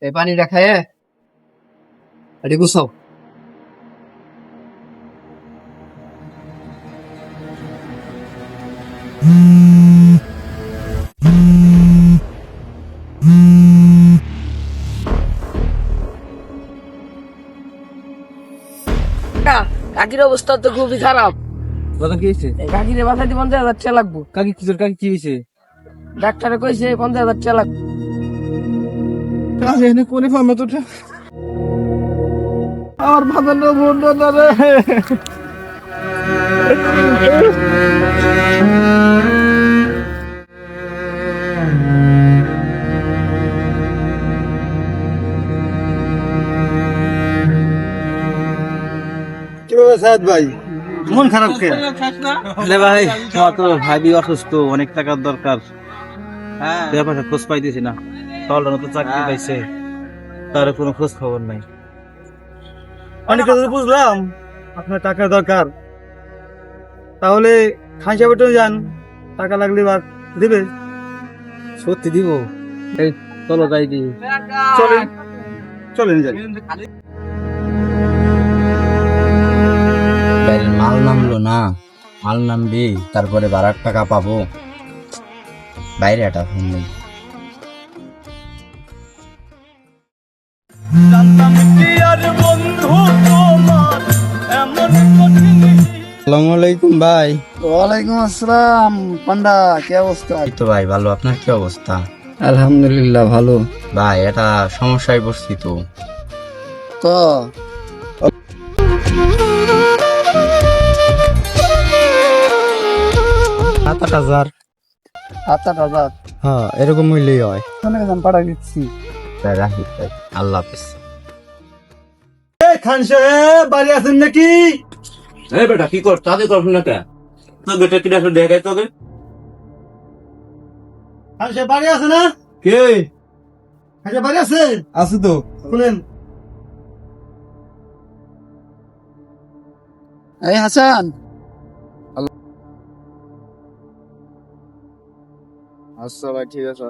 এই পানিটা খাইয়ে এটি গুছাও। কাকির অবস্থা তো খুবই খারাপ। বাবা কি হয়েছে? কাকিরে বাঁচাইতে 50,000 টাকা লাগবো। কাকি কি তোর কাকি কি হয়েছে? ডাক্তারে কইছে 50,000 টাকা লাগবে। কাজে এনে কোনে পামে তোটা আমার ভালো বন্ধু না রে। কি ব্যাপার সাদ ভাই, মন খারাপ কেন? আরে ভাই, আমার তো ভাবি অসুস্থ, অনেক টাকার দরকার। ব্যাপারটা খোঁজ পাইতেছি না। তলটা তো চাকরি পাইছে, তার কোনো খোঁজ খবর নাই। অনেক কথা তো বুঝলাম আপনার টাকার দরকার, তাহলে খান সাহেবের যান, টাকা লাগলে বা দিবে। সত্যি দিব? এই চলো যাই দি। চলেন চলেন যাই। গাড়ির মাল নামলো না, মাল নামবি তারপরে 12 টাকা পাবো। বাইরে একটা ফোন নেই। আসসালামু আলাইকুম ভাই। ওয়ালাইকুম আসসালাম। পান্ডা কি অবস্থা? এই তো ভাই ভালো, আপনার কি অবস্থা? আলহামদুলিল্লাহ ভালো। ভাই এটা সমস্যায় পড়ছি তো। তো 7,000। 7,000 হ্যাঁ, এরকম হইলেই হয়। পাঠাই দিচ্ছি। তাই রাখি ভাই, আল্লাহ হাফেজ। খান সাহেব বাড়ি আছেন নাকি? এই বেটা কি কর, তাদের করছ না কে? তো বেটা কি ডাক্তার দেখাই তোকে? খান সাহেব বাড়ি আছে না? কে? খান সাহেব বাড়ি আছে? আছে তো। শুনেন, এই হাসান। আচ্ছা ভাই ঠিক আছে।